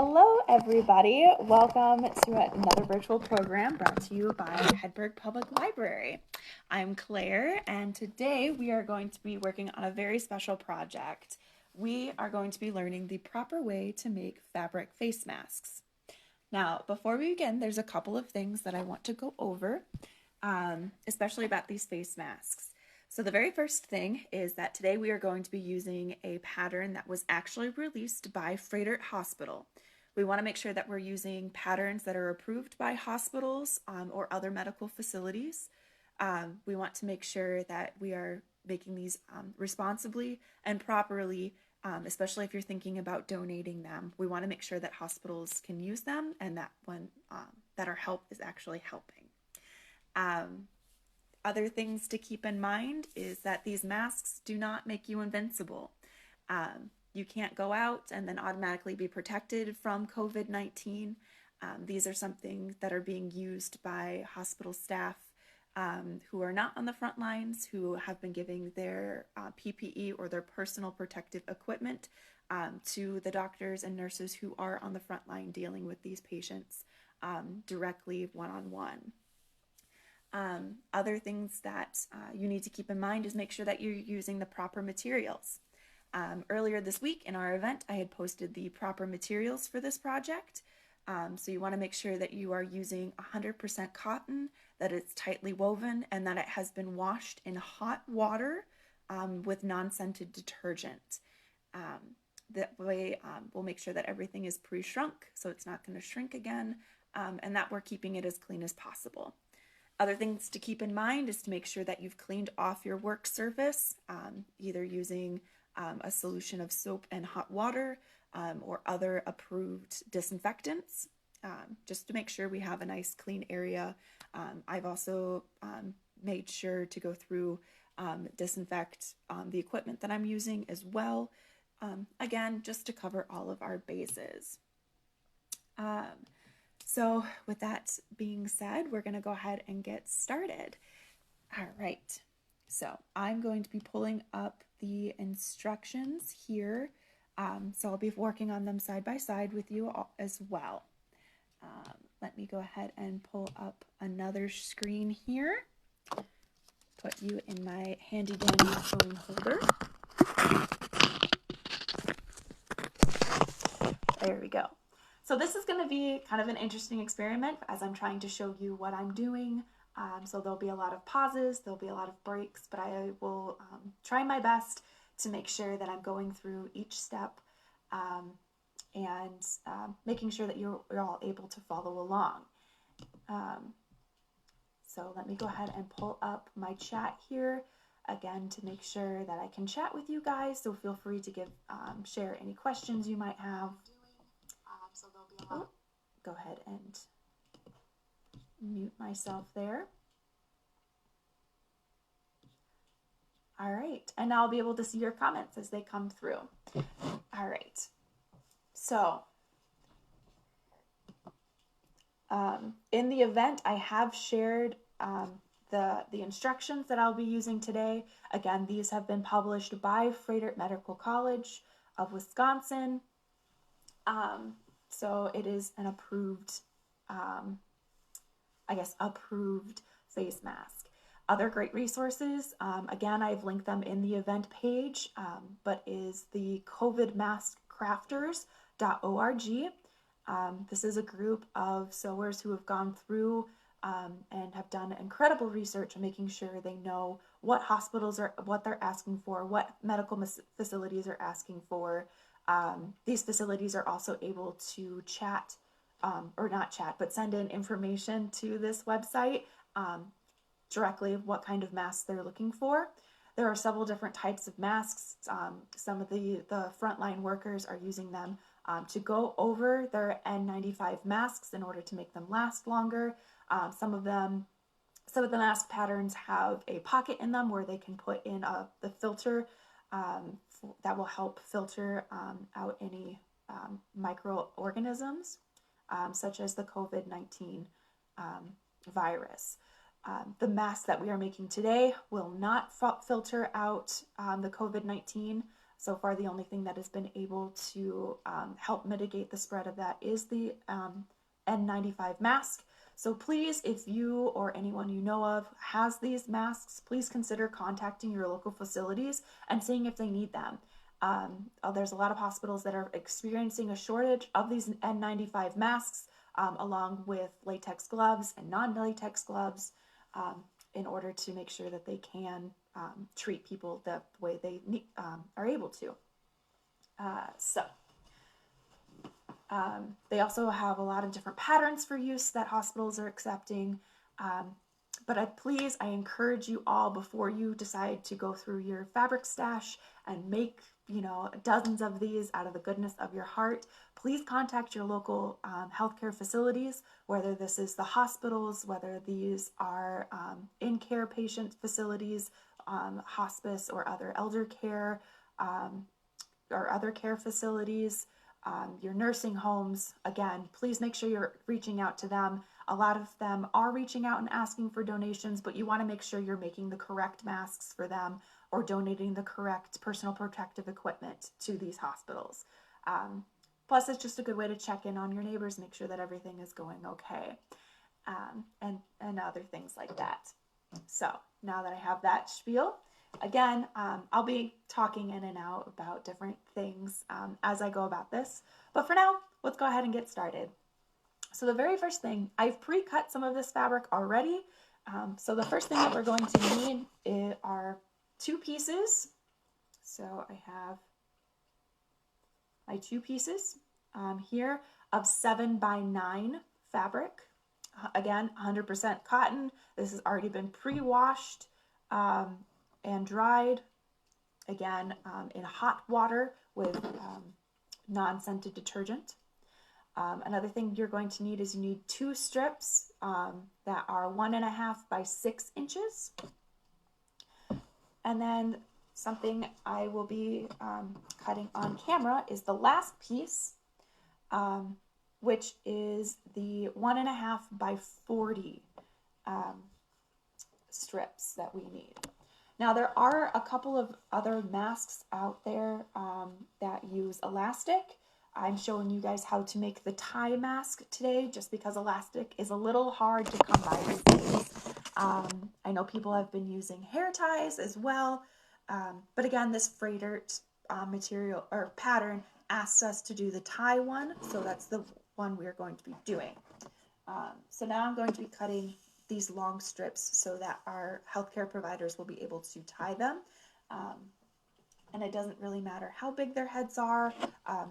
Hello, everybody. Welcome to another virtual program brought to you by Hedberg Public Library. I'm Claire, and today we are going to be working on a very special project. We are going to be learning the proper way to make fabric face masks. Now, before we begin, there's a couple of things that I want to go over, especially about these face masks. So the very first thing is that today we are going to be using a pattern that was actually released by Frederick Hospital. We want to make sure that we're using patterns that are approved by hospitals or other medical facilities. We want to make sure that we are making these responsibly and properly, especially if you're thinking about donating them. We want to make sure that hospitals can use them and that that our help is actually helping. Other things to keep in mind is that these masks do not make you invincible. You can't go out and then automatically be protected from COVID-19. These are something that are being used by hospital staff who are not on the front lines, who have been giving their PPE or their personal protective equipment to the doctors and nurses who are on the front line dealing with these patients directly one-on-one. Other things that you need to keep in mind is make sure that you're using the proper materials. Earlier this week in our event, I had posted the proper materials for this project. So you want to make sure that you are using 100% cotton, that it's tightly woven, and that it has been washed in hot water with non-scented detergent. That way we'll make sure that everything is pre-shrunk, so it's not going to shrink again, and that we're keeping it as clean as possible. Other things to keep in mind is to make sure that you've cleaned off your work surface, either using a solution of soap and hot water or other approved disinfectants, just to make sure we have a nice clean area. I've also made sure to go through disinfect the equipment that I'm using as well. Again, just to cover all of our bases. So with that being said, we're going to go ahead and get started. All right, so I'm going to be pulling up the instructions here. So I'll be working on them side by side with you all as well. Let me go ahead and pull up another screen here. Put you in my handy dandy phone holder. There we go. So this is going to be kind of an interesting experiment as I'm trying to show you what I'm doing. So there'll be a lot of pauses, there'll be a lot of breaks, but I will try my best to make sure that I'm going through each step and making sure that you're all able to follow along. So let me go ahead and pull up my chat here again to make sure that I can chat with you guys. So feel free to share any questions you might have. Go ahead and mute myself there. All right, and now I'll be able to see your comments as they come through. All right, so in the event, I have shared the instructions that I'll be using today. Again, these have been published by Frederick Medical College of Wisconsin. So it is an approved, approved face mask. Other great resources, again, I've linked them in the event page, but is the covidmaskcrafters.org. This is a group of sewers who have gone through and have done incredible research on making sure they know what hospitals what they're asking for, what medical facilities are asking for. These facilities are also able to chat, or not chat, but send in information to this website directly of what kind of masks they're looking for. There are several different types of masks. Some of the frontline workers are using them to go over their N95 masks in order to make them last longer. Some of the mask patterns have a pocket in them where they can put in the filter that will help filter out any microorganisms, such as the COVID-19 virus. The mask that we are making today will not filter out the COVID-19 So far, the only thing that has been able to help mitigate the spread of that is the N95 mask. So please, if you or anyone you know of has these masks, please consider contacting your local facilities and seeing if they need them. There's a lot of hospitals that are experiencing a shortage of these N95 masks, along with latex gloves and non-latex gloves, in order to make sure that they can treat people the way they are able to. They also have a lot of different patterns for use that hospitals are accepting. But please, I encourage you all, before you decide to go through your fabric stash and make, dozens of these out of the goodness of your heart, please contact your local healthcare facilities, whether this is the hospitals, whether these are in-care patient facilities, hospice or other elder care, or other care facilities, your nursing homes. Again, please make sure you're reaching out to them. A lot of them are reaching out and asking for donations, but you want to make sure you're making the correct masks for them or donating the correct personal protective equipment to these hospitals. Plus, it's just a good way to check in on your neighbors, make sure that everything is going okay, and other things like that. So now that I have that spiel, again, I'll be talking in and out about different things as I go about this. But for now, let's go ahead and get started. So the very first thing, I've pre-cut some of this fabric already. So the first thing that we're going to need are 2 pieces. So I have my 2 pieces here of 7x9 fabric. Again, 100% cotton. This has already been pre-washed and dried, again, in hot water with non-scented detergent. Another thing you're going to need is you need 2 strips that are 1.5 by 6 inches. And then something I will be cutting on camera is the last piece, which is the 1.5 by 40 strips that we need. Now, there are a couple of other masks out there that use elastic. I'm showing you guys how to make the tie mask today, just because elastic is a little hard to come by these days. I know people have been using hair ties as well, but again, this fray dirt material or pattern asks us to do the tie one, so that's the one we're going to be doing. So now I'm going to be cutting these long strips so that our healthcare providers will be able to tie them. And it doesn't really matter how big their heads are,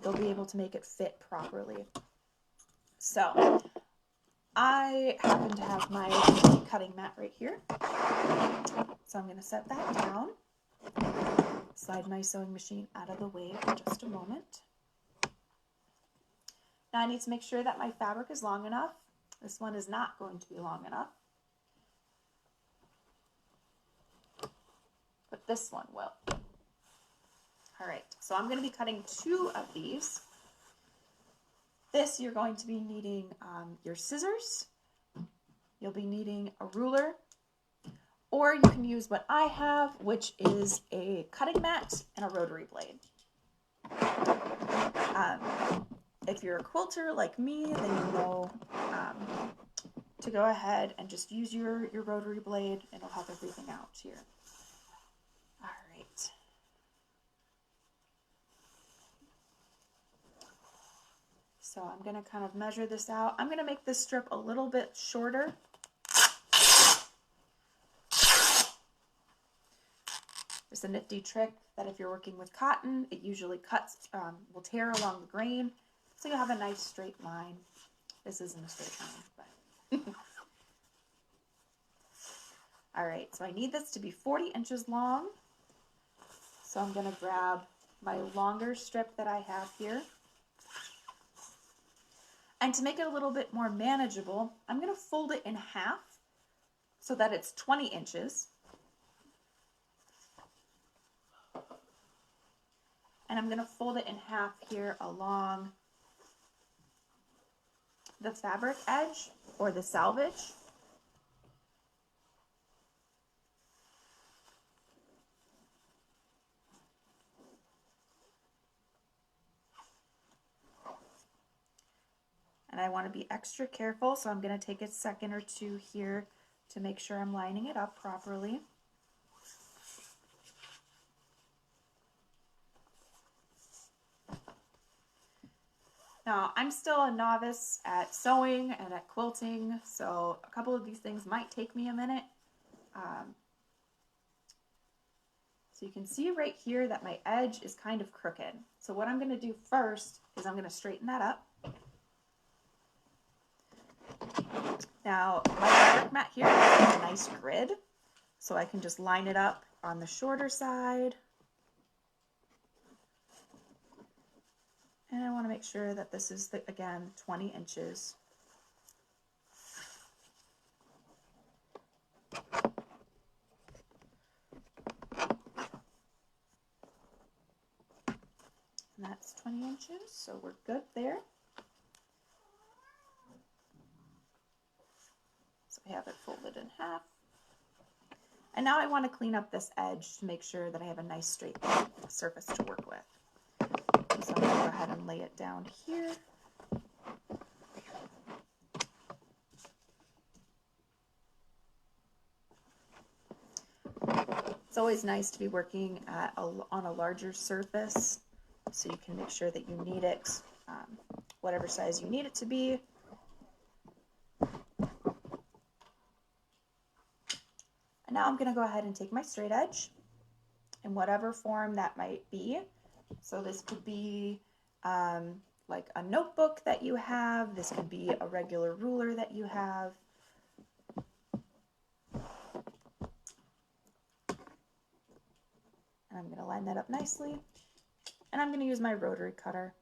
they'll be able to make it fit properly. So I happen to have my cutting mat right here. So I'm going to set that down, slide my sewing machine out of the way for just a moment. Now I need to make sure that my fabric is long enough. This one is not going to be long enough, but this one will. All right, so I'm going to be cutting 2 of these. This, you're going to be needing your scissors. You'll be needing a ruler, or you can use what I have, which is a cutting mat and a rotary blade. If you're a quilter like me, then you know to go ahead and just use your rotary blade, and it'll help everything out here. All right. So I'm going to kind of measure this out. I'm going to make this strip a little bit shorter. There's a nifty trick that if you're working with cotton, it usually cuts, will tear along the grain, so you'll have a nice straight line. This isn't a straight line, but... All right, so I need this to be 40 inches long. So I'm going to grab my longer strip that I have here. And to make it a little bit more manageable, I'm going to fold it in half so that it's 20 inches. And I'm going to fold it in half here along the fabric edge or the selvage. and I want to be extra careful, so I'm going to take a second or two here to make sure I'm lining it up properly. Now, I'm still a novice at sewing and at quilting, so a couple of these things might take me a minute. So you can see right here that my edge is kind of crooked. So what I'm going to do first is I'm going to straighten that up. Now, my fabric mat here has a nice grid, so I can just line it up on the shorter side. And I want to make sure that this is, again, 20 inches. And that's 20 inches, so we're good there. So I have it folded in half. And now I want to clean up this edge to make sure that I have a nice straight surface to work with. So I'm going to go ahead and lay it down here. It's always nice to be working on a larger surface, so you can make sure that you knead it whatever size you need it to be. And now I'm going to go ahead and take my straight edge in whatever form that might be. So this could be like a notebook that you have. This could be a regular ruler that you have. And I'm going to line that up nicely. And I'm going to use my rotary cutter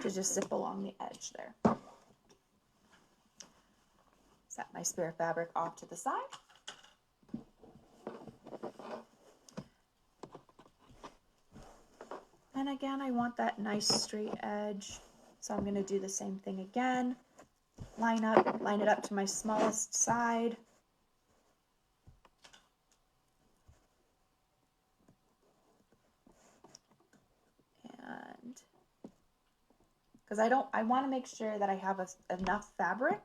to just zip along the edge there. Set my spare fabric off to the side. And again, I want that nice straight edge. So I'm going to do the same thing again. Line it up to my smallest side. And because I want to make sure that I have enough fabric.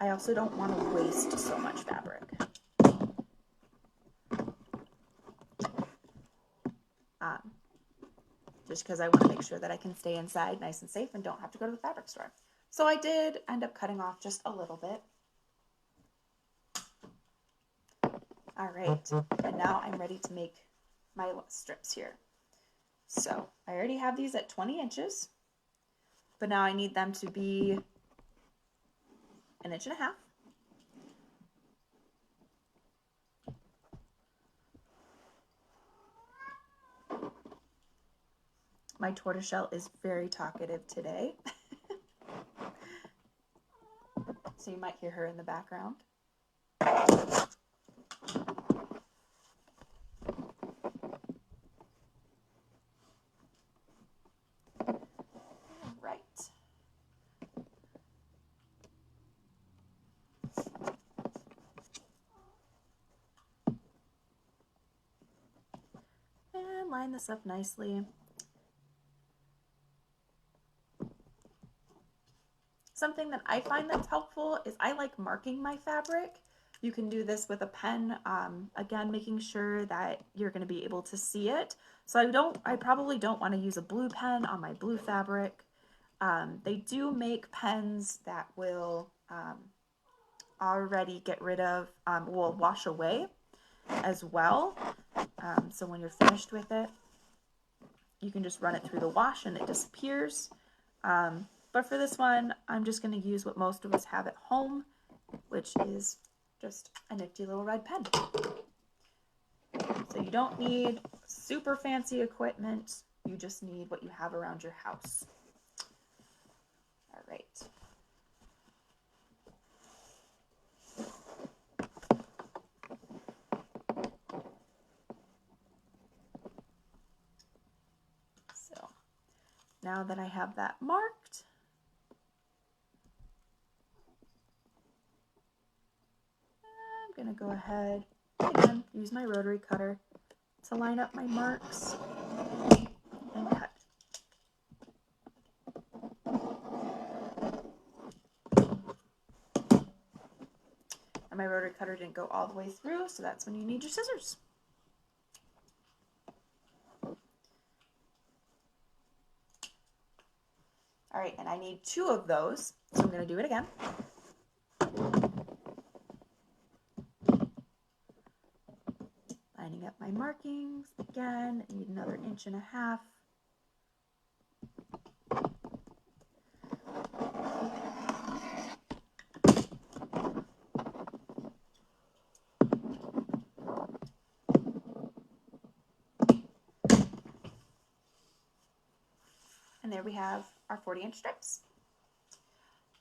I also don't want to waste so much fabric. Just because I want to make sure that I can stay inside nice and safe and don't have to go to the fabric store. So I did end up cutting off just a little bit. All right, and now I'm ready to make my strips here. So I already have these at 20 inches, but now I need them to be 1.5 inches. My tortoiseshell is very talkative today. So you might hear her in the background. Right. And line this up nicely. Something that I find that's helpful is I like marking my fabric. You can do this with a pen, again, making sure that you're going to be able to see it. So I probably don't want to use a blue pen on my blue fabric. They do make pens that will already get rid of, will wash away as well. So when you're finished with it, you can just run it through the wash and it disappears. But for this one, I'm just going to use what most of us have at home, which is just a nifty little red pen. So you don't need super fancy equipment. You just need what you have around your house. All right. So now that I have that marked, I'm going to go ahead and use my rotary cutter to line up my marks and cut. my rotary cutter didn't go all the way through, so that's when you need your scissors. All right, and I need 2 of those, so I'm going to do it again. Lining up my markings again. I need another 1.5 inches. And there we have our 40-inch strips.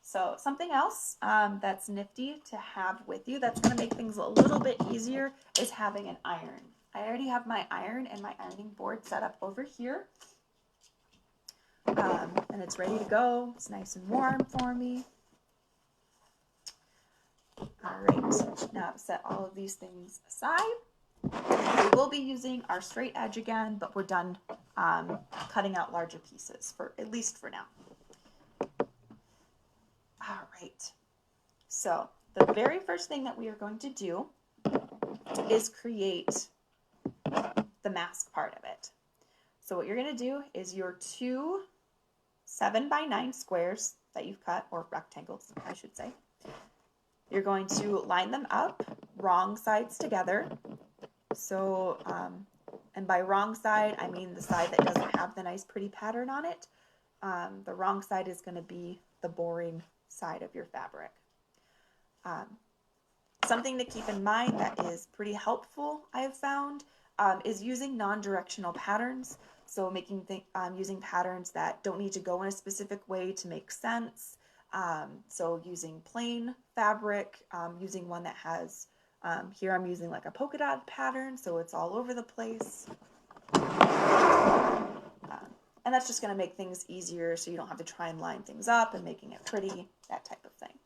So something else that's nifty to have with you that's going to make things a little bit easier is having an iron. I already have my iron and my ironing board set up over here. And it's ready to go. It's nice and warm for me. All right, now I've set all of these things aside. We will be using our straight edge again, but we're done cutting out larger pieces, at least for now. All right, so the very first thing that we are going to do is create the mask part of it. So what you're going to do is your 2 7x9 squares that you've cut, or rectangles, I should say. You're going to line them up, wrong sides together. So, and by wrong side, I mean the side that doesn't have the nice pretty pattern on it. The wrong side is going to be the boring side of your fabric. Something to keep in mind that is pretty helpful, I have found, is using non-directional patterns. So using patterns that don't need to go in a specific way to make sense. So using plain fabric, using one that has, here I'm using like a polka dot pattern, so it's all over the place. And that's just going to make things easier so you don't have to try and line things up and making it pretty, that type of thing.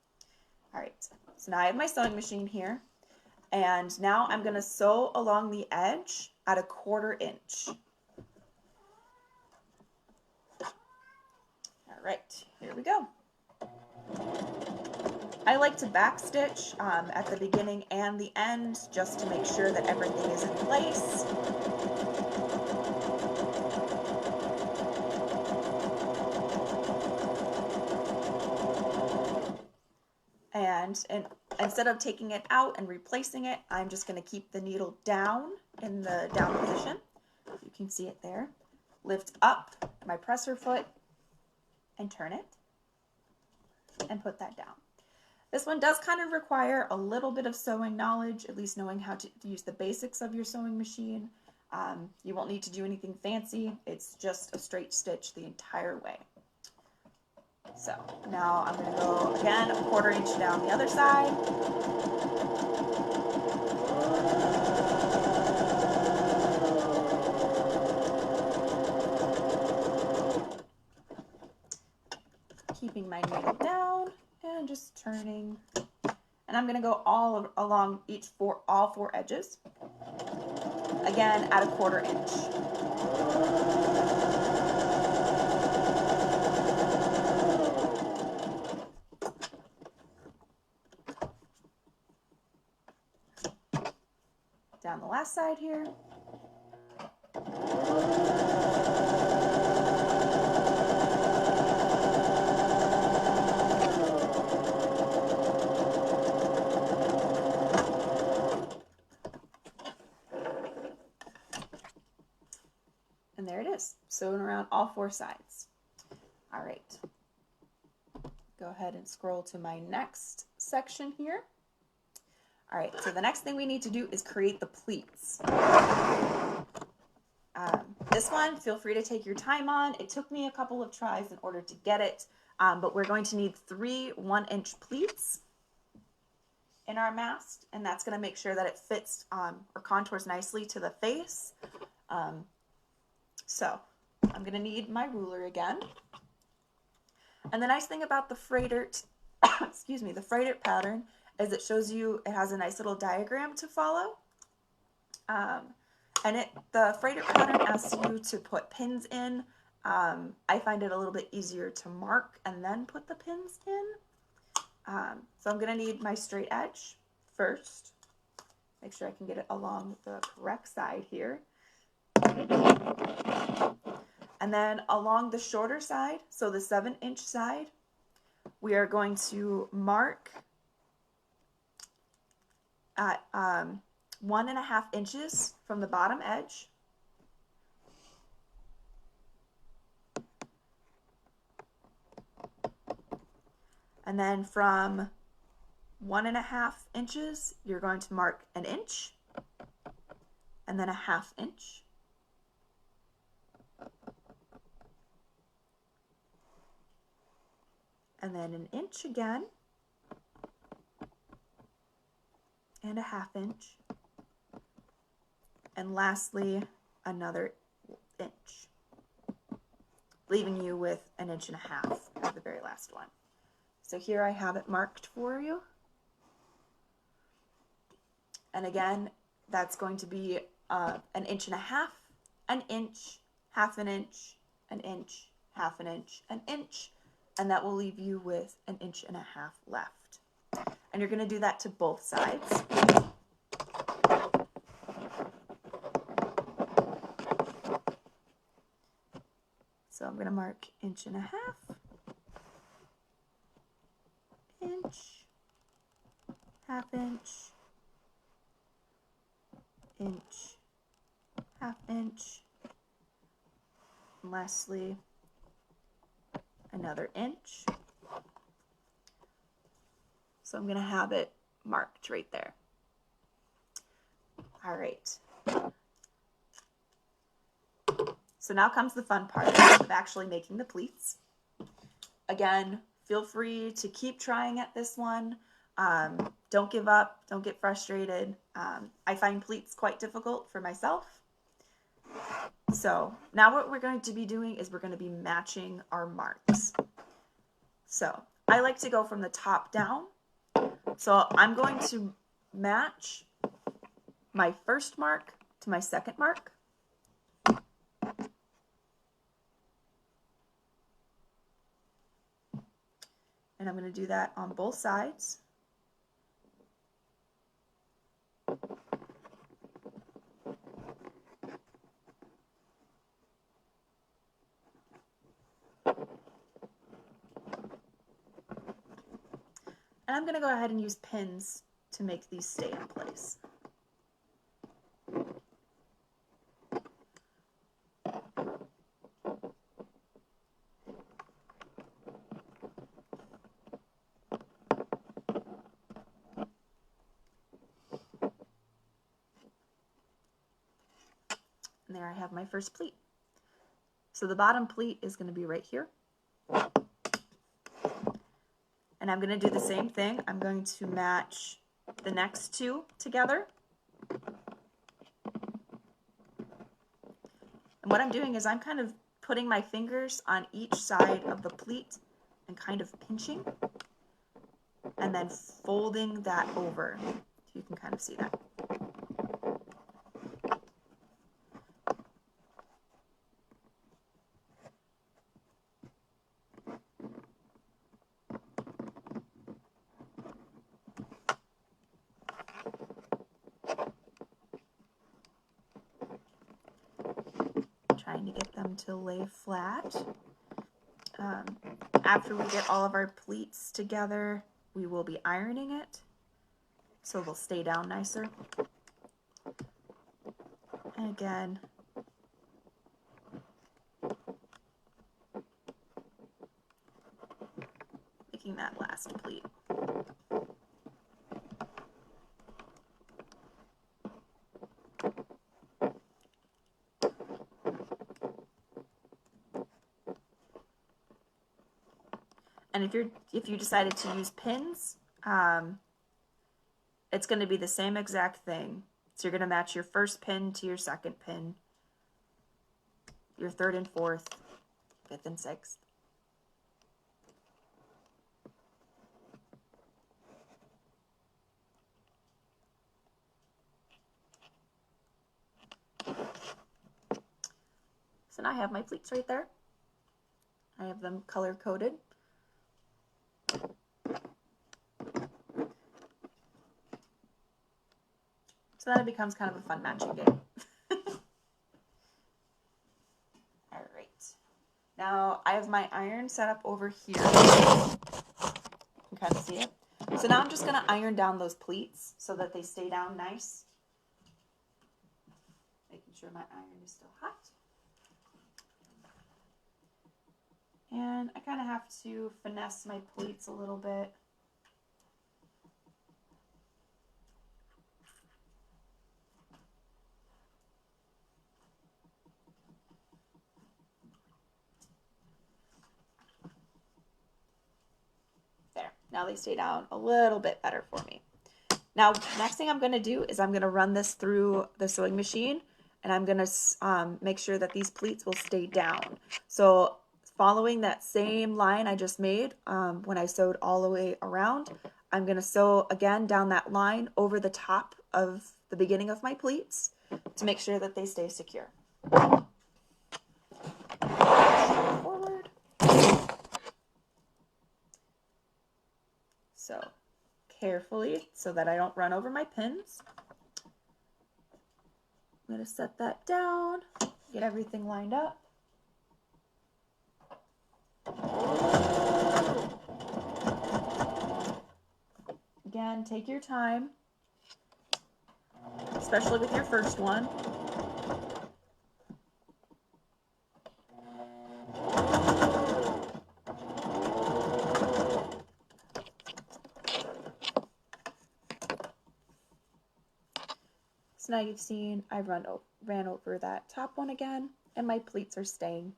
All right, so now I have my sewing machine here, and now I'm going to sew along the edge at 1/4 inch. All right, here we go. I like to backstitch at the beginning and the end just to make sure that everything is in place. And instead of taking it out and replacing it, I'm just going to keep the needle down in the down position. You can see it there. Lift up my presser foot and turn it and put that down. This one does kind of require a little bit of sewing knowledge, at least knowing how to use the basics of your sewing machine. You won't need to do anything fancy. It's just a straight stitch the entire way. So now I'm going to go again 1/4 inch down the other side. Keeping my needle down and just turning. And I'm going to go all along all 4 edges. Again at 1/4 inch. Down the last side here. And there it is, sewn around all 4 sides. All right, go ahead and scroll to my next section here. All right, so the next thing we need to do is create the pleats. This one, feel free to take your time on. It took me a couple of tries in order to get it, but we're going to need 3 1-inch pleats in our mast, and that's going to make sure that it fits or contours nicely to the face. So I'm going to need my ruler again. And the nice thing about the Freidert, excuse me, the Freidert pattern is it shows you, it has a nice little diagram to follow. And the Freidert pattern asks you to put pins in. I find it a little bit easier to mark and then put the pins in. So I'm going to need my straight edge first. Make sure I can get it along the correct side here. And then along the shorter side, so the 7-inch side, we are going to mark at 1.5 inches from the bottom edge. And then from 1.5 inches, you're going to mark 1 inch, and then 1/2 inch. And then 1 inch again, and 1/2 inch. And lastly, another inch, leaving you with 1.5 inches at the very last one. So here I have it marked for you. And again, that's going to be 1.5 inches, 1 inch, 1/2 inch, 1 inch, 1/2 inch, 1 inch, and that will leave you with 1.5 inches left. And you're going to do that to both sides. So I'm going to mark 1.5 inch, 1/2 inch, inch, 1/2 inch, and lastly another inch. So I'm going to have it marked right there. All right. So now comes the fun part of actually making the pleats. Again, feel free to keep trying at this one. Don't give up. Don't get frustrated. I find pleats quite difficult for myself. So now what we're going to be doing is we're going to be matching our marks. So I like to go from the top down. So I'm going to match my first mark to my second mark. And I'm going to do that on both sides. And I'm going to go ahead and use pins to make these stay in place. And there I have my first pleat. So the bottom pleat is going to be right here. And I'm going to do the same thing. I'm going to match the next two together. And what I'm doing is I'm kind of putting my fingers on each side of the pleat and kind of pinching and then folding that over. You can kind of see that. Trying to get them to lay flat. After we get all of our pleats together, we will be ironing it so they'll stay down nicer. And again, making that last pleat. And if you decided to use pins, it's going to be the same exact thing. So you're going to match your first pin to your second pin, your third and fourth, fifth and sixth. So now I have my pleats right there. I have them color coded. So then it becomes kind of a fun matching game. All right. Now I have my iron set up over here. You can kind of see it. So now I'm just going to iron down those pleats so that they stay down nice. Making sure my iron is still hot. And I kind of have to finesse my pleats a little bit. There, now they stay down a little bit better for me. Now, next thing I'm going to do is I'm going to run this through the sewing machine, and I'm going to make sure that these pleats will stay down. So following that same line I just made when I sewed all the way around, I'm going to sew again down that line over the top of the beginning of my pleats to make sure that they stay secure. Forward. So carefully so that I don't run over my pins. I'm going to set that down, get everything lined up. Again, take your time, especially with your first one. So now you've seen I ran over that top one again, and my pleats are staying.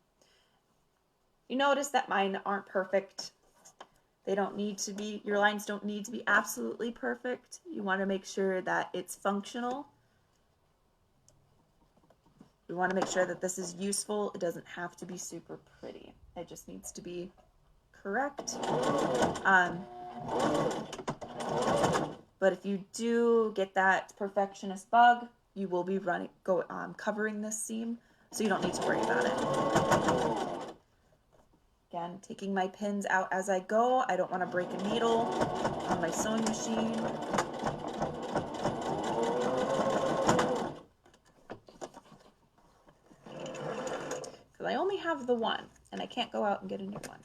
You notice that mine aren't perfect. They don't need to be, your lines don't need to be absolutely perfect. You want to make sure that it's functional. We want to make sure that this is useful. It doesn't have to be super pretty. It just needs to be correct. But if you do get that perfectionist bug, you will be covering this seam, so you don't need to worry about it. Again, taking my pins out as I go. I don't want to break a needle on my sewing machine. Because I only have the one, and I can't go out and get a new one.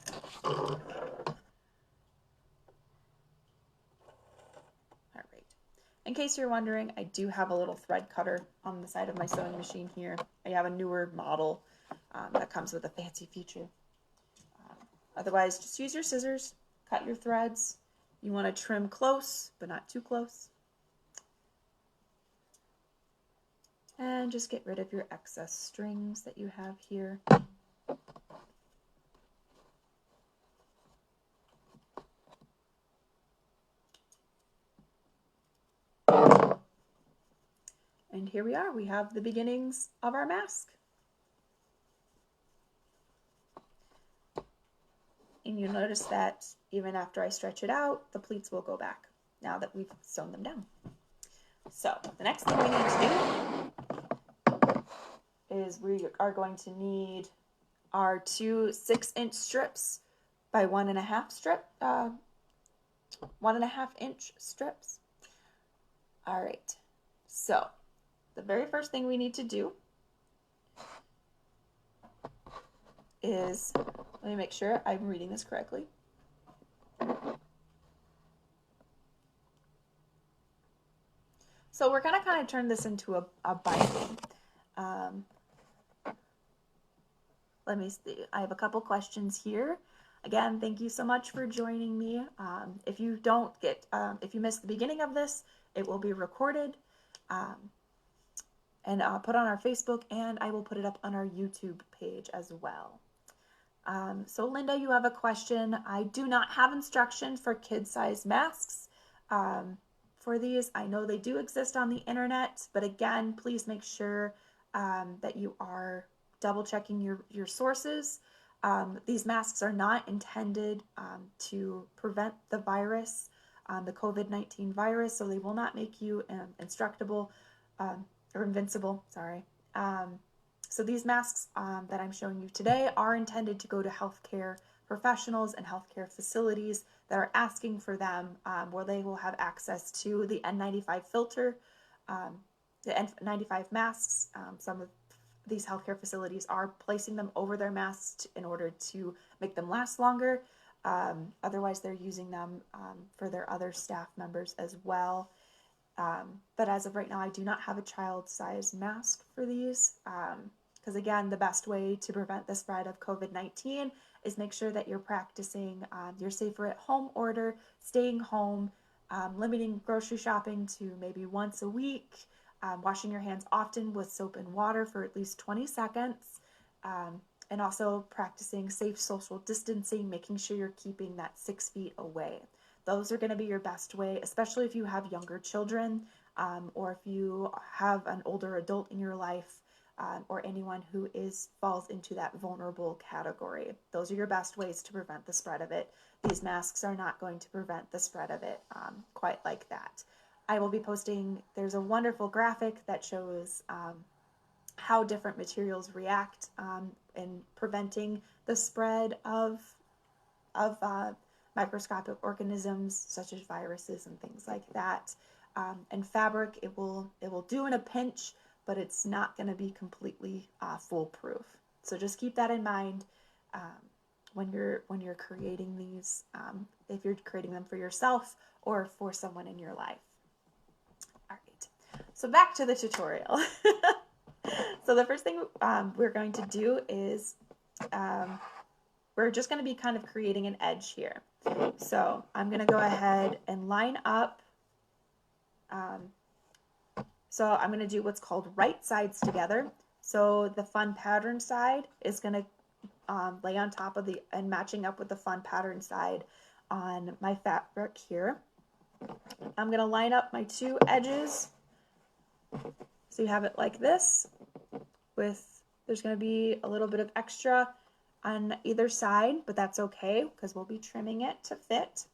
In case you're wondering, I do have a little thread cutter on the side of my sewing machine here. I have a newer model that comes with a fancy feature. Otherwise, just use your scissors, cut your threads. You want to trim close, but not too close. And just get rid of your excess strings that you have here. And here we are. We have the beginnings of our mask. And you'll notice that even after I stretch it out, the pleats will go back now that we've sewn them down. So the next thing we need to do is we are going to need our 2 6-inch strips by 1.5 inch strips. All right, so the very first thing we need to do is, let me make sure I'm reading this correctly. So we're going to kind of turn this into a binding. Let me see. I have a couple questions here. Again, thank you so much for joining me. If you miss the beginning of this, it will be recorded and put on our Facebook, and I will put it up on our YouTube page as well. So Linda, you have a question. I do not have instruction for kid-sized masks for these. I know they do exist on the internet, but again, please make sure that you are double checking your sources. These masks are not intended to prevent the virus, the COVID-19 virus, so they will not make you indestructible or invincible, sorry. So these masks that I'm showing you today are intended to go to healthcare professionals and healthcare facilities that are asking for them, where they will have access to the N95 filter the N95 masks. Some of these healthcare facilities are placing them over their masks in order to make them last longer. Otherwise, they're using them for their other staff members as well. But as of right now, I do not have a child-size mask for these. Because again, the best way to prevent the spread of COVID-19 is make sure that you're practicing your safer at home order, staying home, limiting grocery shopping to maybe once a week, washing your hands often with soap and water for at least 20 seconds, and also practicing safe social distancing, making sure you're keeping that 6 feet away. Those are going to be your best way, especially if you have younger children, or if you have an older adult in your life, or anyone who falls into that vulnerable category. Those are your best ways to prevent the spread of it. These masks are not going to prevent the spread of it quite like that. I will be posting, there's a wonderful graphic that shows how different materials react in preventing the spread of microscopic organisms such as viruses and things like that. And fabric, it will do in a pinch, but it's not going to be completely foolproof. So just keep that in mind when you're creating these, if you're creating them for yourself or for someone in your life. All right, so back to the tutorial. So the first thing we're going to do is we're just going to be kind of creating an edge here. So I'm going to go ahead and line up. So I'm going to do what's called right sides together. So the fun pattern side is going to lay on top of and matching up with the fun pattern side on my fabric here. I'm going to line up my two edges. So you have it like this there's going to be a little bit of extra on either side, but that's okay because we'll be trimming it to fit.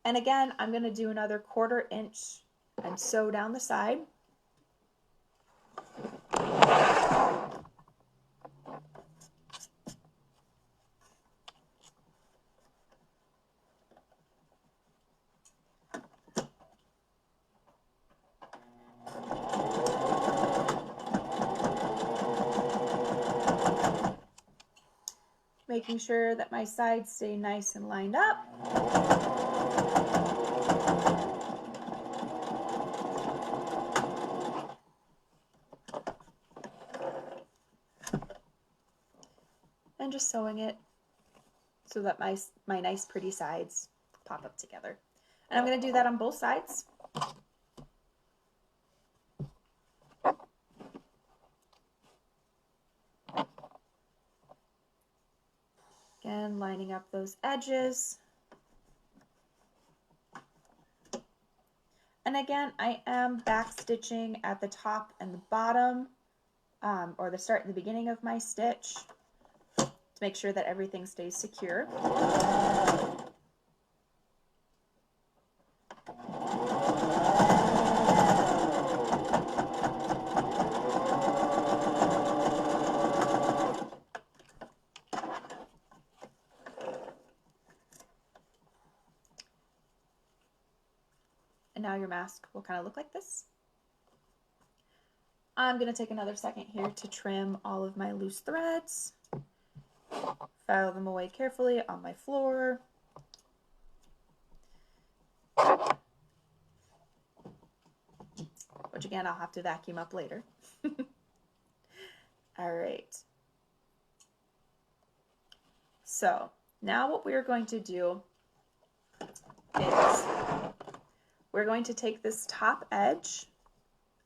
And again, I'm going to do another 1/4 inch and sew down the side. Making sure that my sides stay nice and lined up. And just sewing it so that my nice pretty sides pop up together. And I'm going to do that on both sides. Again, lining up those edges. And again, I am back stitching at the top and the bottom, or the start and the beginning of my stitch to make sure that everything stays secure. And now your mask will kind of look like this. I'm going to take another second here to trim all of my loose threads. File them away carefully on my floor. Which again, I'll have to vacuum up later. All right. So now what we're going to do is we're going to take this top edge,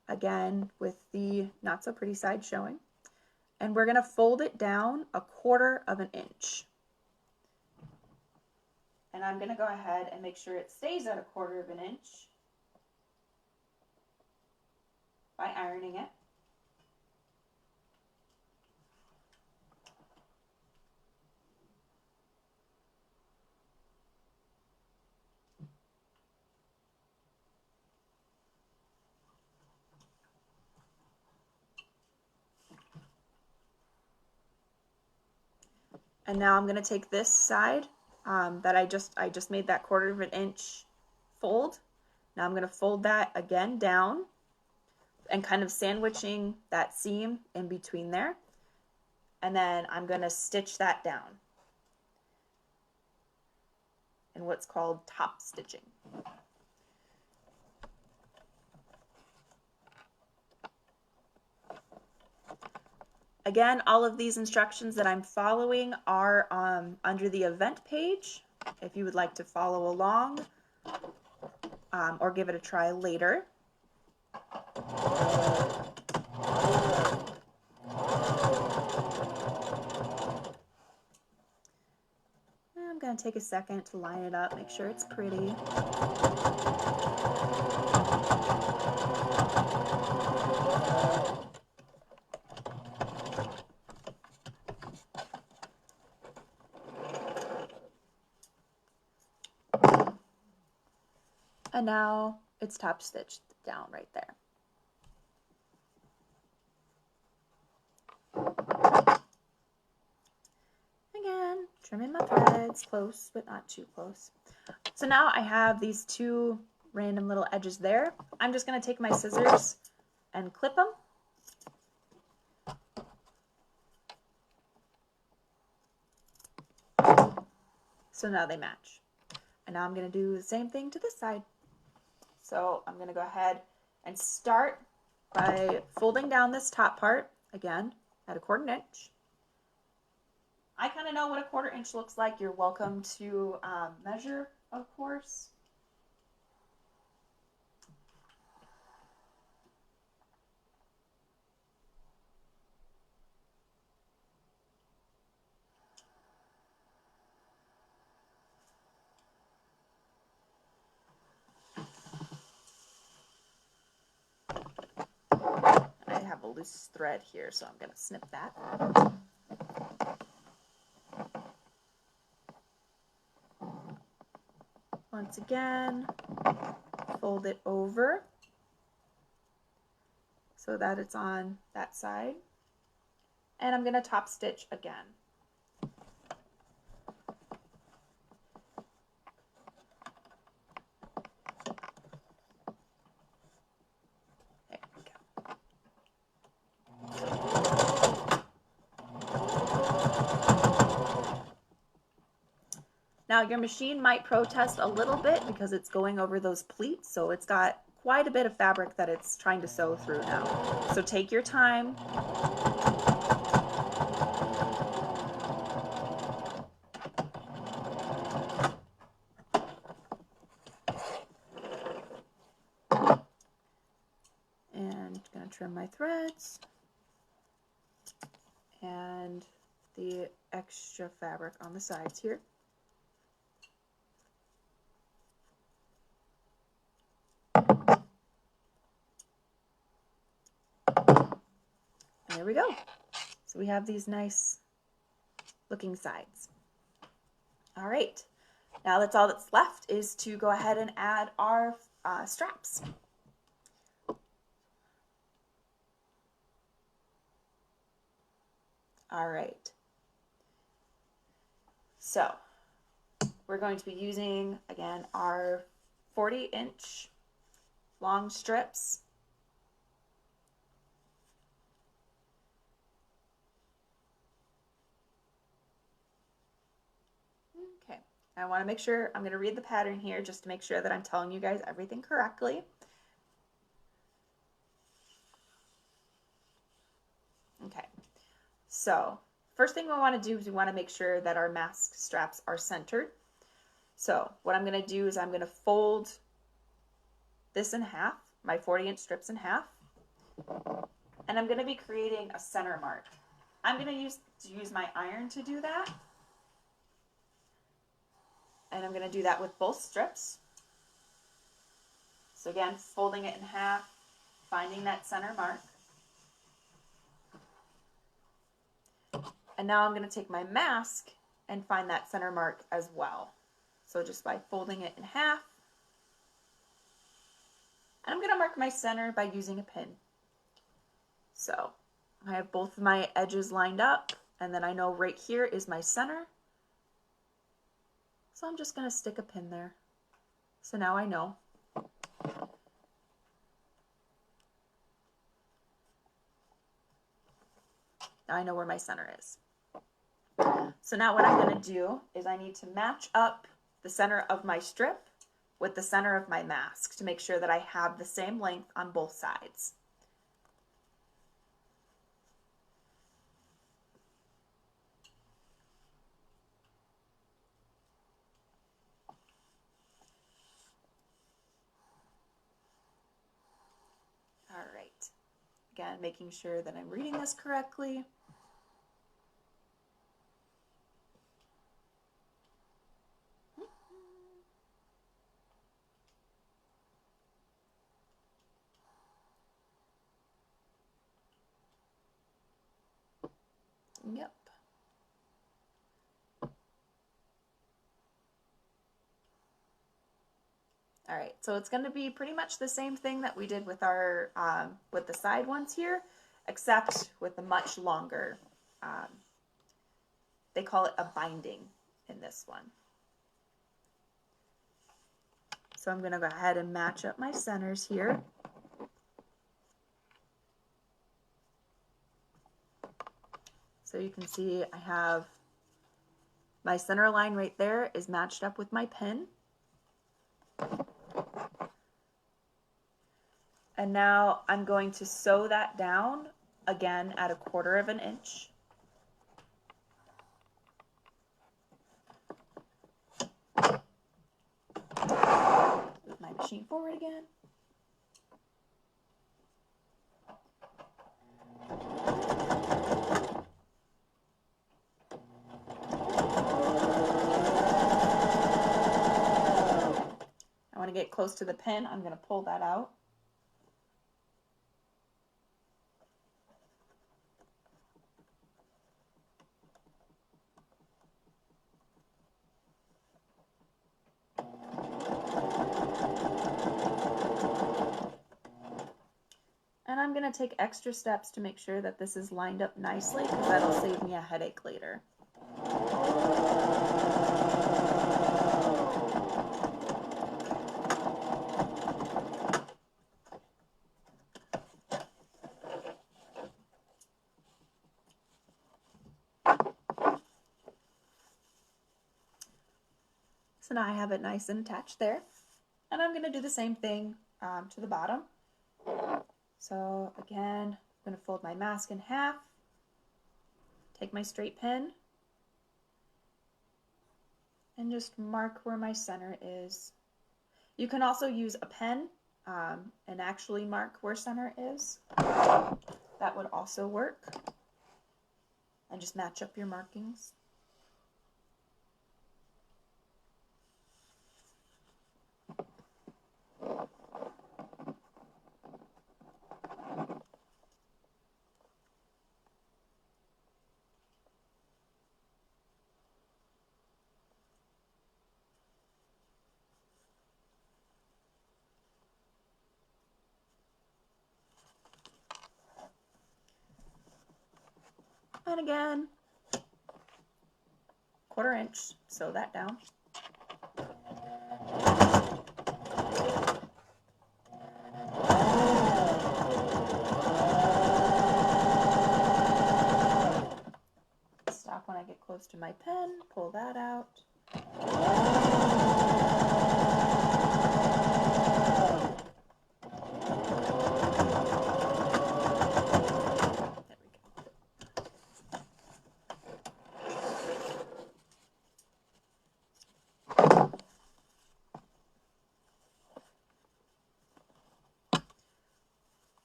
again with the not so pretty side showing, and we're going to fold it down 1/4 inch. And I'm going to go ahead and make sure it stays at 1/4 inch by ironing it. And now I'm going to take this side that I just made that 1/4 inch fold, Now I'm going to fold that again down and kind of sandwiching that seam in between there. And then I'm going to stitch that down in what's called top stitching. Again, all of these instructions that I'm following are under the event page if you would like to follow along or give it a try later. I'm going to take a second to line it up, make sure it's pretty. And now it's top stitched down right there. Again, trimming my threads close, but not too close. So now I have these two random little edges there. I'm just going to take my scissors and clip them. So now they match. And now I'm going to do the same thing to this side. So I'm going to go ahead and start by folding down this top part, again, at 1/4 inch. I kind of know what 1/4 inch looks like. You're welcome to measure, of course. I have a loose thread here, so I'm going to snip that. Once again, fold it over so that it's on that side. And I'm going to top stitch again. There we go. Now your machine might protest a little bit because it's going over those pleats, so it's got quite a bit of fabric that it's trying to sew through now. So take your time. And I'm going to trim my threads and the extra fabric on the sides here. There we go. So we have these nice looking sides. All right, now that's all that's left is to go ahead and add our straps. All right, so we're going to be using, again, our 40-inch long strips. Okay, I want to make sure, I'm going to read the pattern here just to make sure that I'm telling you guys everything correctly. Okay, so first thing we want to do is we want to make sure that our mask straps are centered. So what I'm going to do is I'm going to fold this in half, my 40-inch strips in half, and I'm going to be creating a center mark. I'm going to use my iron to do that. And I'm going to do that with both strips. So again, folding it in half, finding that center mark. And now I'm going to take my mask and find that center mark as well. So just by folding it in half. And I'm going to mark my center by using a pin. So I have both of my edges lined up, and then I know right here is my center. So I'm just going to stick a pin there. So now I know. Now I know where my center is. So now what I'm going to do is I need to match up the center of my strip with the center of my mask to make sure that I have the same length on both sides. All right. Again, making sure that I'm reading this correctly. Yep. All right, so it's going to be pretty much the same thing that we did with our with the side ones here, except with a much longer. They call it a binding in this one. So I'm going to go ahead and match up my centers here. So you can see I have my center line right there is matched up with my pin. And now I'm going to sew that down again at 1/4 of an inch. Move my machine forward again. I want to get close to the pin. I'm going to pull that out. And I'm going to take extra steps to make sure that this is lined up nicely, because that'll save me a headache later. So now I have it nice and attached there. And I'm going to do the same thing to the bottom. So again, I'm going to fold my mask in half, take my straight pin, and just mark where my center is. You can also use a pen and actually mark where center is. That would also work. And just match up your markings. And again, 1/4 inch, sew that down. Stop when I get close to my pen, pull that out.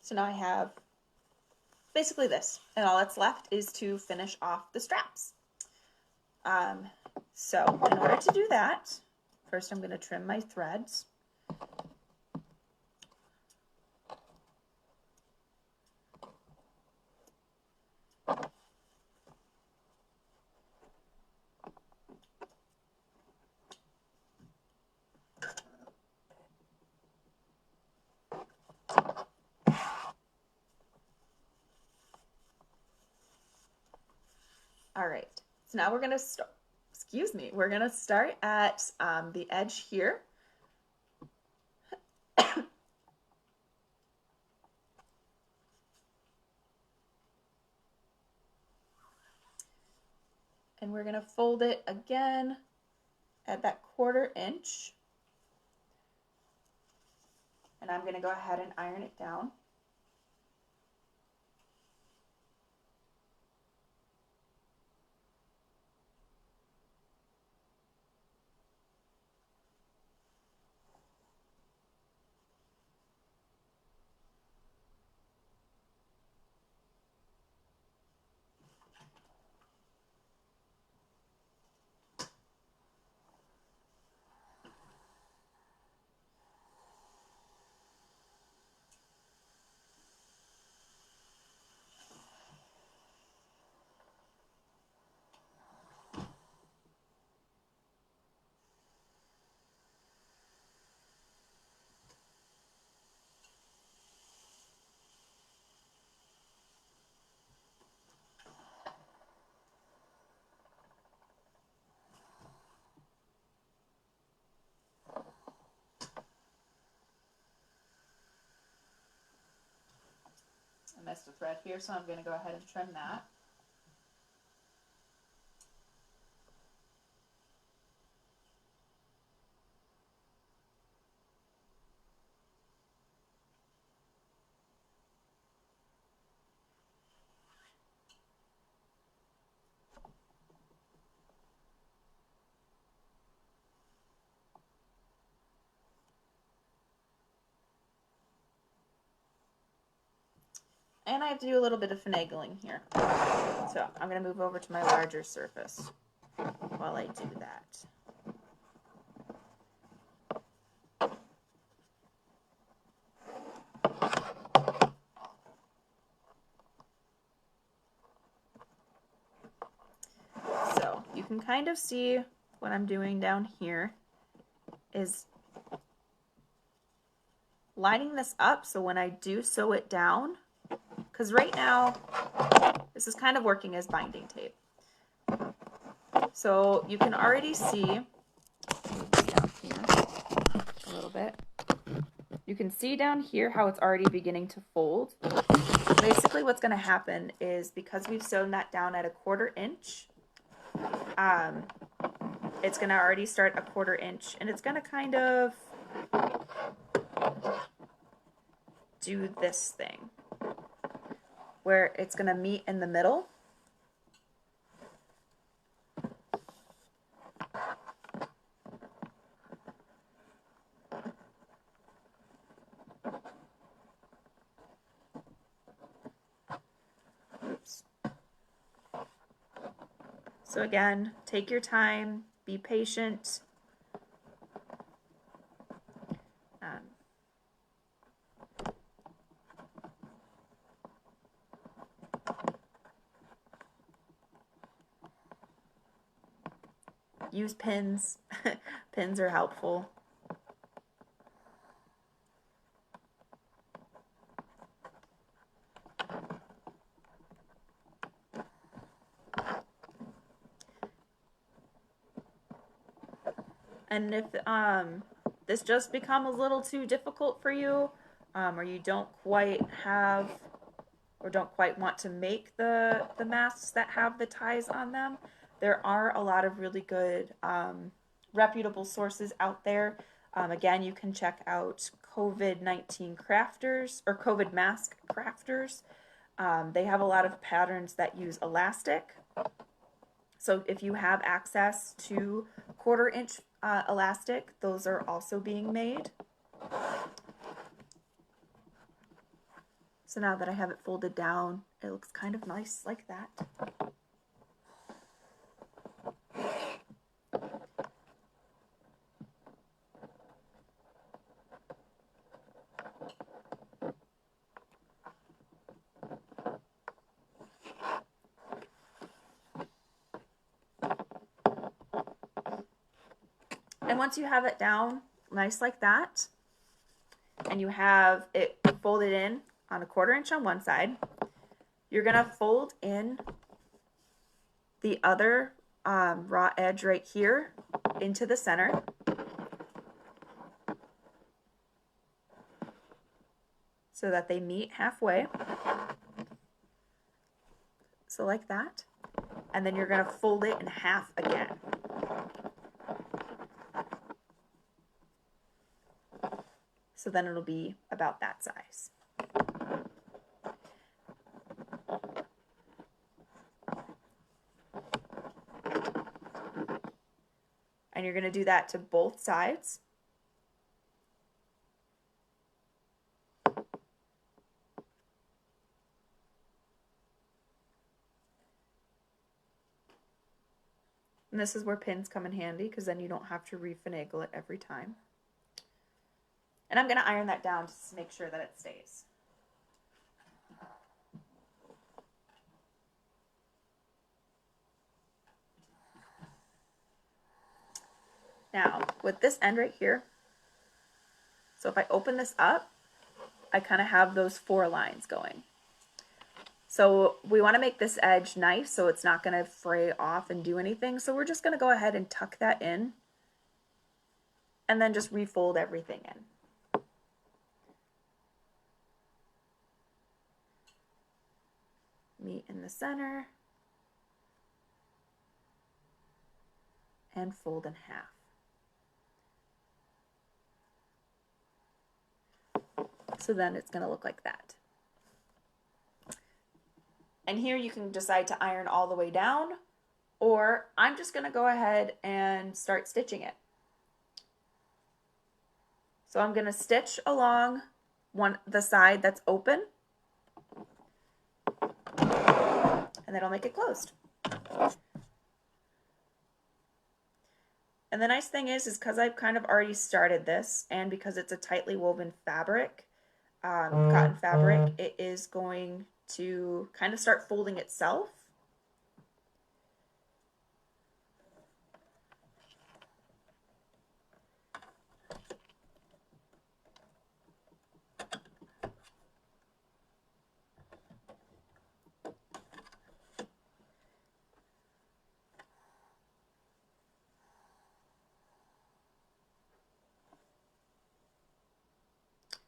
So now I have basically this, and all that's left is to finish off the straps. So in order to do that, first I'm going to trim my threads. All right, so now we're going to start, we're going to start at the edge here. And we're going to fold it again at that 1/4 inch. And I'm going to go ahead and iron it down. I missed a thread here, so I'm going to go ahead and trim that. And I have to do a little bit of finagling here. So I'm going to move over to my larger surface while I do that. So you can kind of see what I'm doing down here is lining this up so when I do sew it down, because right now this is kind of working as binding tape. So you can already see, move this down here a little bit. You can see down here how it's already beginning to fold. Basically what's going to happen is because we've sewn that down at a 1/4 inch, it's going to already start a 1/4 inch, and it's going to kind of do this thing where it's going to meet in the middle. Oops. So again, take your time, be patient. Use pins. Pins are helpful. And if this just becomes a little too difficult for you, or you don't quite have or don't quite want to make the masks that have the ties on them, there are a lot of really good reputable sources out there. Again, you can check out COVID-19 crafters or COVID mask crafters. They have a lot of patterns that use elastic. So if you have access to 1/4 inch elastic, those are also being made. So now that I have it folded down, it looks kind of nice like that. And once you have it down nice like that, and you have it folded in on a 1/4 inch on one side, you're going to fold in the other raw edge right here into the center. So that they meet halfway. So like that. and then you're going to fold it in half again. So then it'll be about that size. And you're going to do that to both sides. And this is where pins come in handy, because then you don't have to refinagle it every time. And I'm going to iron that down just to make sure that it stays. Now, with this end right here, so if I open this up, I kind of have those 4 lines going. So we want to make this edge nice so it's not going to fray off and do anything. So we're just going to go ahead and tuck that in and then just refold everything in. Meet in the center and fold in half. So then it's going to look like that. And here you can decide to iron all the way down, or I'm just going to go ahead and start stitching it. So I'm going to stitch along the side that's open, and then I'll make it closed. And the nice thing is because I've kind of already started this, and because it's a tightly woven fabric, cotton fabric, it is going to kind of start folding itself.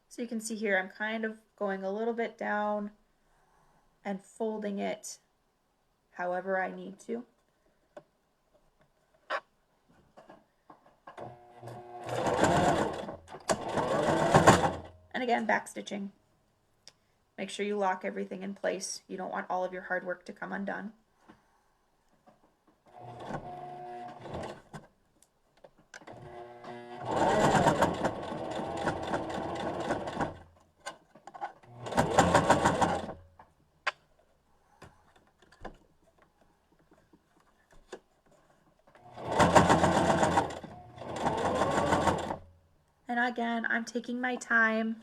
So you can see here I'm kind of going a little bit down and folding it however I need to. And again, back stitching. Make sure you lock everything in place. You don't want all of your hard work to come undone. And again, I'm taking my time,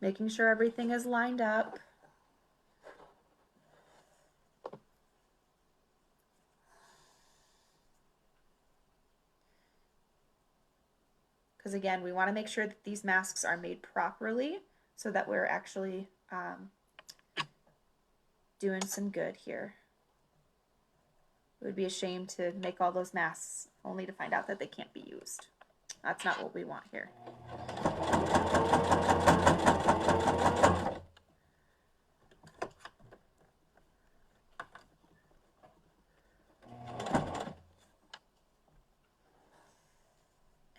making sure everything is lined up. Because again, we want to make sure that these masks are made properly so that we're actually doing some good here. It would be a shame to make all those masks only to find out that they can't be used. That's not what we want here.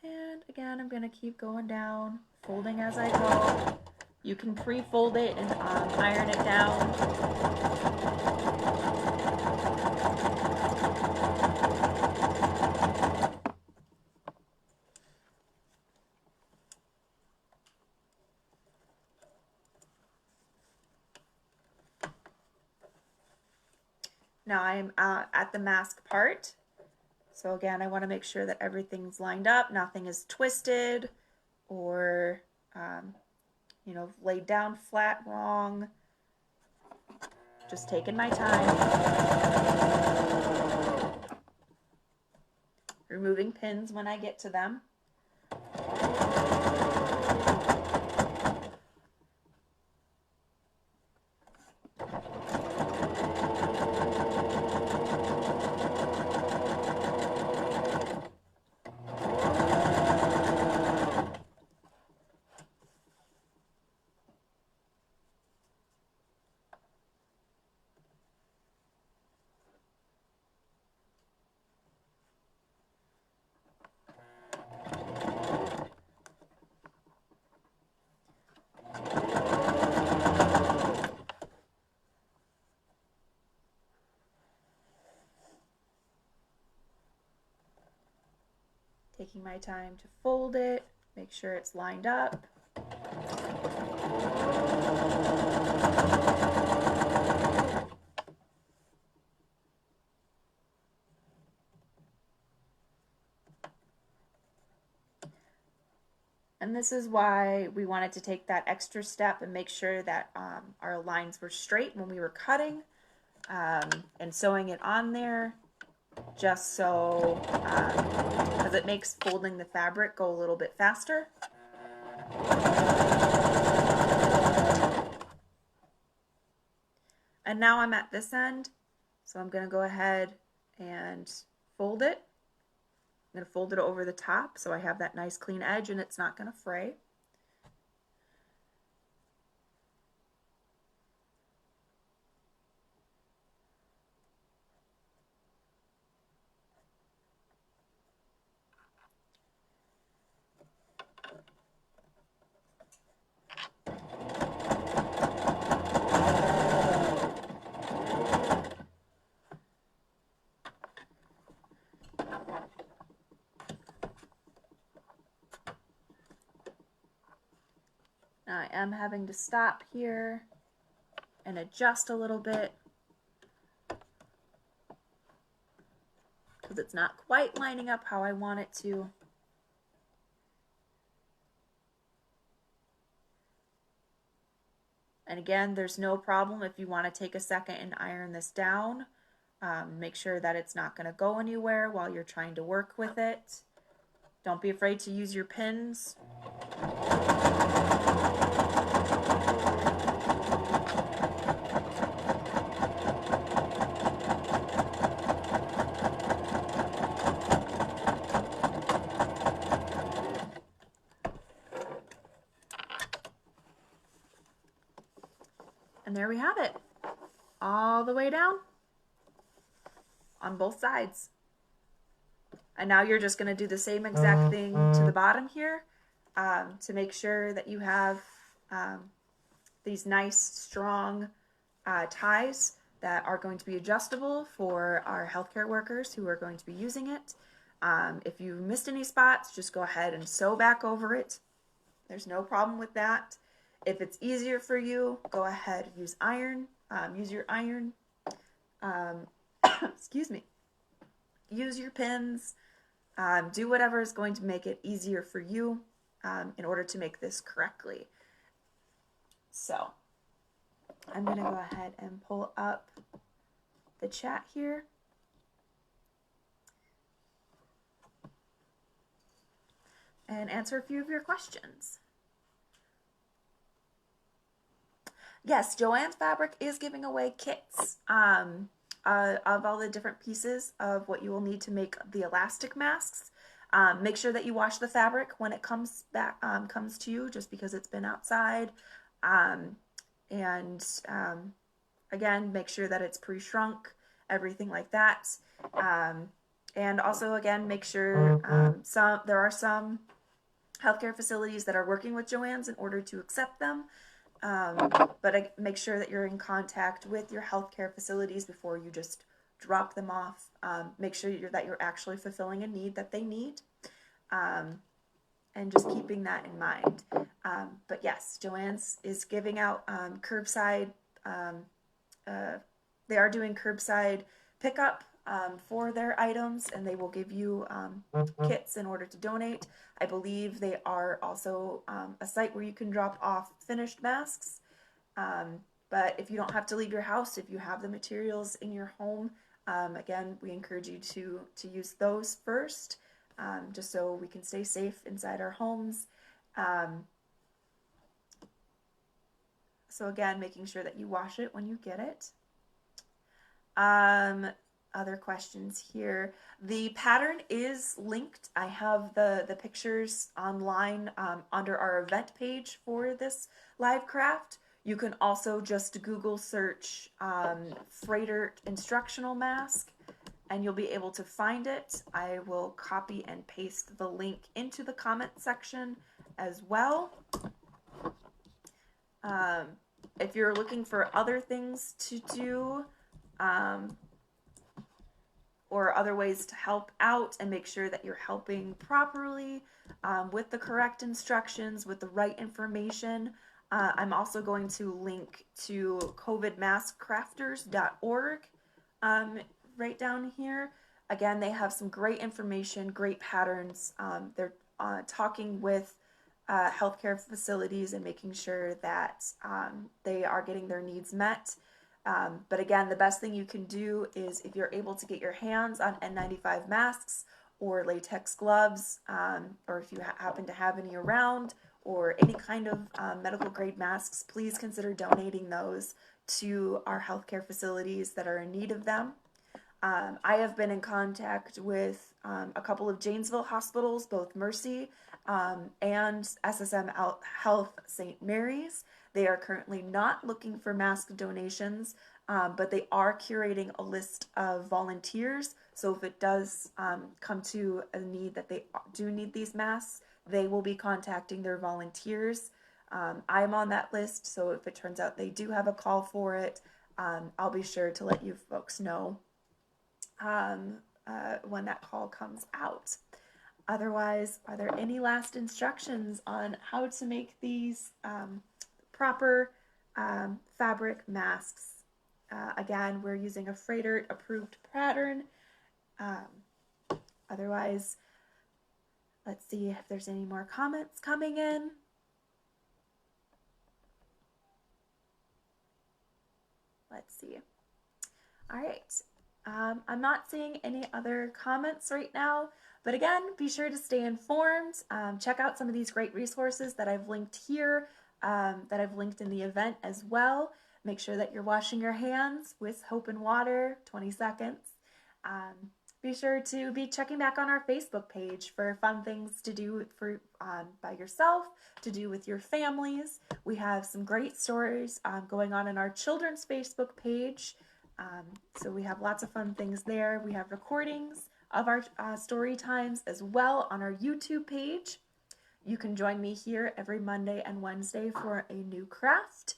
And again, I'm going to keep going down, folding as I go. You can pre-fold it and iron it down. Now I'm at the mask part. So again, I want to make sure that everything's lined up, nothing is twisted or, you know, laid down flat wrong. Just taking my time. Removing pins when I get to them. Taking my time to fold it, make sure it's lined up. And this is why we wanted to take that extra step and make sure that our lines were straight when we were cutting and sewing it on there, just so, because it makes folding the fabric go a little bit faster. And now I'm at this end, so I'm going to go ahead and fold it. I'm going to fold it over the top so I have that nice clean edge and it's not going to fray. Now I am having to stop here and adjust a little bit because it's not quite lining up how I want it to. And again, there's no problem if you want to take a second and iron this down. Make sure that it's not going to go anywhere while you're trying to work with it. Don't be afraid to use your pins. And there we have it, all the way down on both sides. And now you're just going to do the same exact thing to the bottom here to make sure that you have these nice, strong ties that are going to be adjustable for our healthcare workers who are going to be using it. If you missed any spots, just go ahead and sew back over it. There's no problem with that. If it's easier for you, go ahead, use iron. Use your iron. Excuse me. Use your pins. Do whatever is going to make it easier for you in order to make this correctly. So I'm going to go ahead and pull up the chat here. And answer a few of your questions. Yes, Joann's Fabric is giving away kits of all the different pieces of what you will need to make the elastic masks. Make sure that you wash the fabric when it comes back, comes to you, just because it's been outside. Again, make sure that it's pre-shrunk, everything like that. And also, again, make sure there are some healthcare facilities that are working with Joann's in order to accept them. But make sure that you're in contact with your healthcare facilities before you just drop them off. Make sure that you're actually fulfilling a need that they need, and just keeping that in mind. But yes, Joann's is giving out curbside. They are doing curbside pickup for their items, and they will give you kits in order to donate. I believe they are also a site where you can drop off finished masks. But if you don't have to leave your house, if you have the materials in your home, again, we encourage you to use those first, just so we can stay safe inside our homes. So again, making sure that you wash it when you get it. Other questions here. The pattern is linked. I have the pictures online under our event page for this live craft. You can also just Google search Freighter instructional mask and you'll be able to find it. I will copy and paste the link into the comment section as well. If you're looking for other things to do, or other ways to help out and make sure that you're helping properly with the correct instructions, with the right information. I'm also going to link to covidmaskcrafters.org right down here. Again, they have some great information, great patterns. They're talking with healthcare facilities and making sure that they are getting their needs met. But again, the best thing you can do is if you're able to get your hands on N95 masks or latex gloves, or if you happen to have any around, or any kind of medical grade masks, please consider donating those to our healthcare facilities that are in need of them. I have been in contact with a couple of Janesville hospitals, both Mercy and SSM Health St. Mary's. They are currently not looking for mask donations, but they are curating a list of volunteers. So if it does come to a need that they do need these masks, they will be contacting their volunteers. I'm on that list, so if it turns out they do have a call for it, I'll be sure to let you folks know when that call comes out. Otherwise, are there any last instructions on how to make these proper fabric masks? Again, we're using a Freighter approved pattern. Otherwise, let's see if there's any more comments coming in. Let's see. All right. I'm not seeing any other comments right now, but again, be sure to stay informed. Check out some of these great resources that I've linked here, that I've linked in the event as well. Make sure that you're washing your hands with soap and water, 20 seconds. Be sure to be checking back on our Facebook page for fun things to do for by yourself, to do with your families. We have some great stories going on in our children's Facebook page. So we have lots of fun things there. We have recordings of our story times as well on our YouTube page. You can join me here every Monday and Wednesday for a new craft.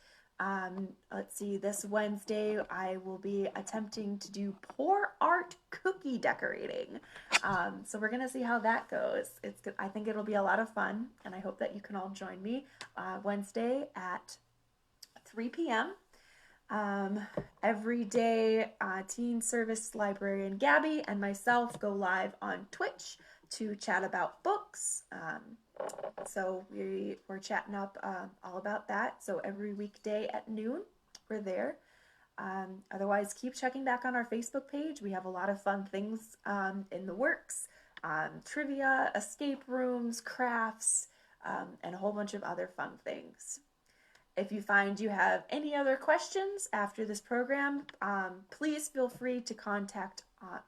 Let's see, this Wednesday I will be attempting to do pour art cookie decorating. So we're gonna see how that goes. I think it'll be a lot of fun, and I hope that you can all join me Wednesday at 3 p.m. Every day, Teen Service Librarian Gabby and myself go live on Twitch to chat about books. So we're chatting up all about that. So every weekday at noon, we're there. Otherwise, keep checking back on our Facebook page. We have a lot of fun things in the works. Trivia, escape rooms, crafts, and a whole bunch of other fun things. If you find you have any other questions after this program, please feel free to contact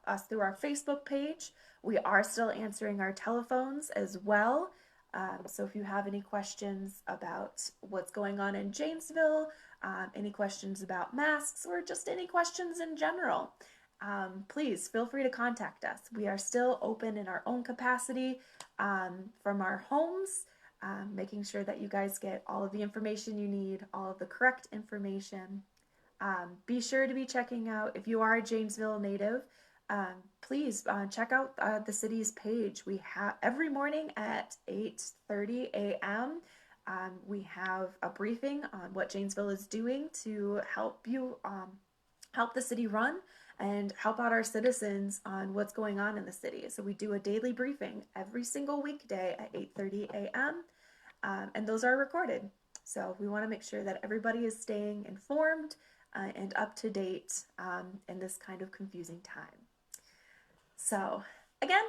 us through our Facebook page. We are still answering our telephones as well. So if you have any questions about what's going on in Janesville, any questions about masks, or just any questions in general, please feel free to contact us. We are still open in our own capacity from our homes, making sure that you guys get all of the information you need, all of the correct information. Be sure to be checking out, if you are a Janesville native, please check out the city's page. We have every morning at 8:30 a.m. We have a briefing on what Janesville is doing to help you help the city run and help out our citizens on what's going on in the city. So we do a daily briefing every single weekday at 8:30 a.m. And those are recorded. So we want to make sure that everybody is staying informed and up to date in this kind of confusing time. So again,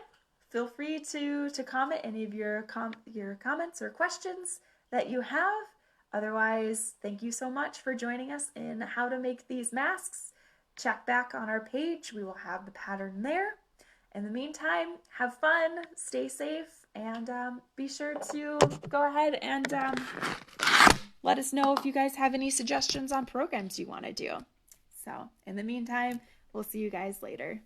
feel free to comment any of your comments or questions that you have. Otherwise, thank you so much for joining us in how to make these masks. Check back on our page. We will have the pattern there. In the meantime, have fun, stay safe, and be sure to go ahead and let us know if you guys have any suggestions on programs you want to do. So in the meantime, we'll see you guys later.